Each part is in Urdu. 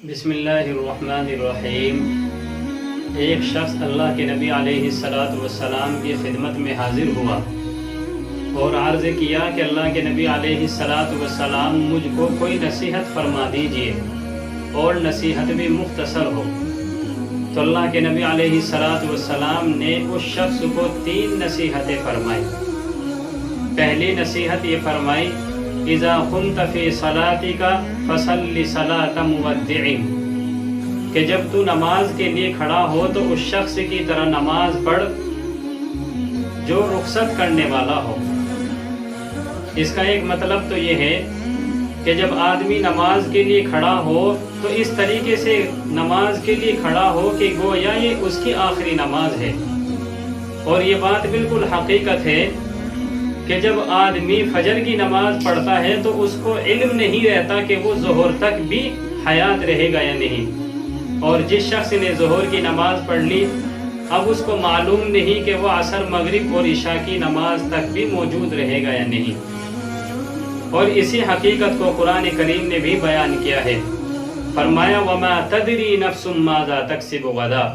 بسم اللہ الرحمن الرحیم۔ ایک شخص اللہ کے نبی علیہ السلام کی خدمت میں حاضر ہوا اور عرض کیا کہ اللہ کے نبی علیہ السلام مجھ کو کوئی نصیحت فرما دیجئے اور نصیحت بھی مختصر ہو۔ تو اللہ کے نبی علیہ السلام نے اس شخص کو 3 نصیحتیں فرمائی۔ پہلی نصیحت یہ فرمائی، اذا كنت في صلاتك فصل صلاة مودع، کہ جب تو نماز کے لیے کھڑا ہو تو اس شخص کی طرح نماز پڑھ جو رخصت کرنے والا ہو۔ اس کا ایک مطلب تو یہ ہے کہ جب آدمی نماز کے لیے کھڑا ہو تو اس طریقے سے نماز کے لیے کھڑا ہو کہ گویا یہ اس کی آخری نماز ہے۔ اور یہ بات بالکل حقیقت ہے کہ جب آدمی فجر کی نماز پڑھتا ہے تو اس کو علم نہیں رہتا کہ وہ ظہر تک بھی حیات رہے گا یا نہیں، اور جس شخص نے ظہر کی نماز پڑھ لی اب اس کو معلوم نہیں کہ وہ عصر، مغرب اور عشاء کی نماز تک بھی موجود رہے گا یا نہیں۔ اور اسی حقیقت کو قرآن کریم نے بھی بیان کیا ہے، فرمایا وَمَا تَدْرِي نَفْسٌ مَاذَا تَكْسِبُ غَدًا،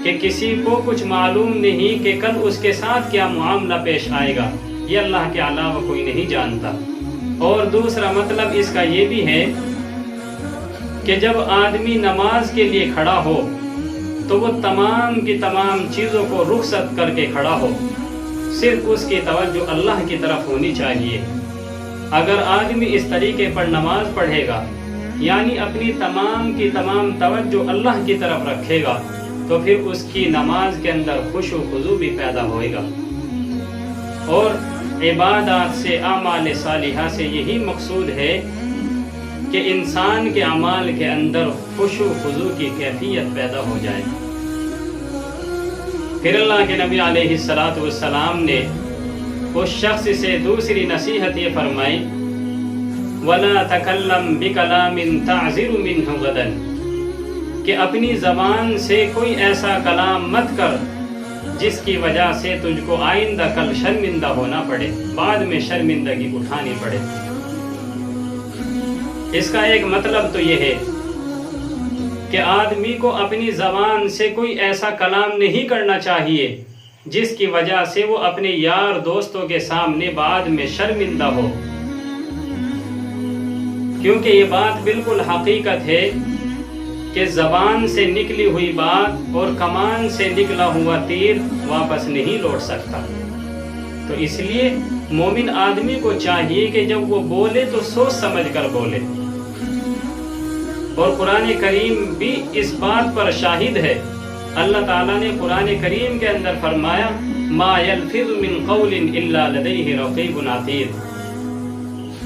کہ کسی کو کچھ معلوم نہیں کہ کل اس کے ساتھ کیا معاملہ پیش آئے گا، یہ اللہ کے علاوہ کوئی نہیں جانتا۔ اور دوسرا مطلب اس کا یہ بھی ہے کہ جب آدمی نماز کے لیے کھڑا ہو تو وہ تمام کی تمام چیزوں کو رخصت کر کے کھڑا ہو، صرف اس کی توجہ اللہ کی طرف ہونی چاہیے۔ اگر آدمی اس طریقے پر نماز پڑھے گا، یعنی اپنی تمام کی تمام توجہ اللہ کی طرف رکھے گا، تو پھر اس کی نماز کے اندر خشوع و خضوع بھی پیدا ہوئے گا۔ اور عبادات سے، اعمال صالحہ سے یہی مقصود ہے کہ انسان کے اعمال کے اندر خشوع و خضوع کی کیفیت پیدا ہو جائے۔ پھر اللہ کے نبی علیہ السلام نے اس شخص سے دوسری نصیحت یہ فرمائی، وَلَا تَكَلَّمْ بِكَلَامٍ تَعْزِرُ مِنْهُ غَدًا، کہ اپنی زبان سے کوئی ایسا کلام مت کر جس کی وجہ سے تجھ کو آئندہ کل شرمندہ ہونا پڑے، بعد میں شرمندگی اٹھانی پڑے۔ اس کا ایک مطلب تو یہ ہے کہ آدمی کو اپنی زبان سے کوئی ایسا کلام نہیں کرنا چاہیے جس کی وجہ سے وہ اپنے یار دوستوں کے سامنے بعد میں شرمندہ ہو، کیونکہ یہ بات بالکل حقیقت ہے کہ زبان سے نکلی ہوئی بات اور کمان سے نکلا ہوا تیر واپس نہیں لوٹ سکتا۔ تو اس لیے مومن آدمی کو چاہیے کہ جب وہ بولے تو سوچ سمجھ کر بولے۔ اور قرآن کریم بھی اس بات پر شاہد ہے۔ اللہ تعالیٰ نے قرآن کریم کے اندر فرمایا ما یلفظ من قول الا لدیہ رقیب عتید،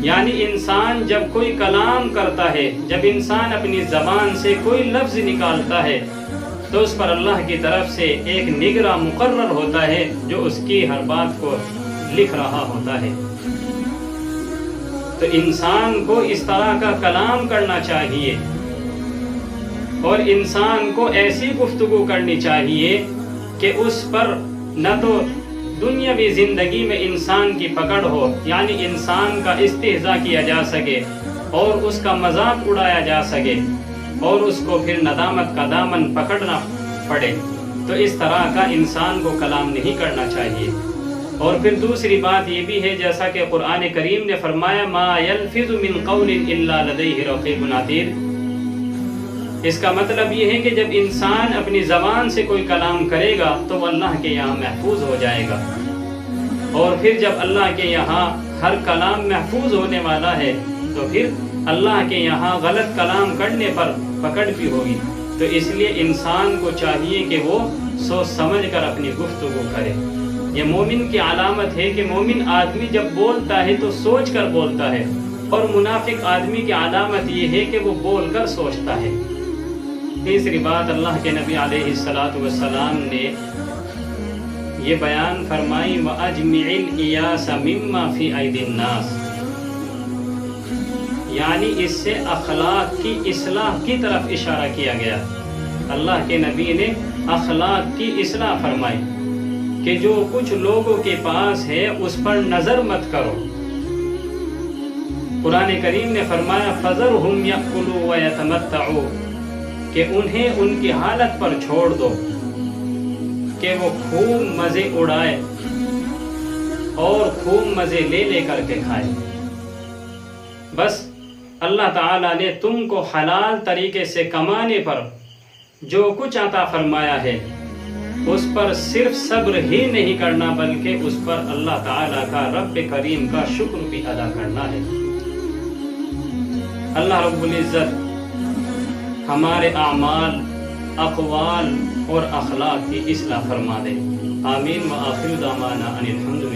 یعنی انسان جب کوئی کلام کرتا ہے، جب انسان اپنی زبان سے کوئی لفظ نکالتا ہے تو اس پر اللہ کی طرف سے ایک نگراں مقرر ہوتا ہے جو اس کی ہر بات کو لکھ رہا ہوتا ہے۔ تو انسان کو اس طرح کا کلام کرنا چاہیے اور انسان کو ایسی گفتگو کرنی چاہیے کہ اس پر نہ تو دنیاوی زندگی میں انسان کی پکڑ ہو، یعنی انسان کا استہزاء کیا جا سکے اور اس کا مذاق اڑایا جا سکے اور اس کو پھر ندامت کا دامن پکڑنا پڑے، تو اس طرح کا انسان کو کلام نہیں کرنا چاہیے۔ اور پھر دوسری بات یہ بھی ہے، جیسا کہ قرآن کریم نے فرمایا ما یلفظ من قول الا لدیہ رقیب عتید، اس کا مطلب یہ ہے کہ جب انسان اپنی زبان سے کوئی کلام کرے گا تو وہ اللہ کے یہاں محفوظ ہو جائے گا، اور پھر جب اللہ کے یہاں ہر کلام محفوظ ہونے والا ہے تو پھر اللہ کے یہاں غلط کلام کرنے پر پکڑ بھی ہوگی۔ تو اس لیے انسان کو چاہیے کہ وہ سوچ سمجھ کر اپنی گفتگو کرے۔ یہ مومن کی علامت ہے کہ مومن آدمی جب بولتا ہے تو سوچ کر بولتا ہے، اور منافق آدمی کی علامت یہ ہے کہ وہ بول کر سوچتا ہے۔ تیسری بات اللہ کے نبی علیہ السلام نے یہ بیان فرمائی وَأَجْمِعِ الْإِيَاسَ مِمَّا فِي أَيْدِي النَّاسِ، یعنی اس سے اخلاق کی اصلاح کی طرف اشارہ کیا گیا۔ اللہ کے نبی نے اخلاق کی اصلاح فرمائی کہ جو کچھ لوگوں کے پاس ہے اس پر نظر مت کرو، قرآن کریم نے فرمایا فَذَرْهُمْ يَأْكُلُوا وَيَتَمَتَّعُوا کہ انہیں ان کی حالت پر چھوڑ دو کہ وہ خوب مزے اڑائے اور خوب مزے لے لے کر کے کھائے۔ بس اللہ تعالیٰ نے تم کو حلال طریقے سے کمانے پر جو کچھ عطا فرمایا ہے اس پر صرف صبر ہی نہیں کرنا بلکہ اس پر اللہ تعالیٰ کا رب کریم کا شکر بھی ادا کرنا ہے۔ اللہ رب العزت ہمارے اعمال، اقوال اور اخلاق کی اصلاح فرما دے۔ آمین و آخر دعوانا ان الحمد للہ۔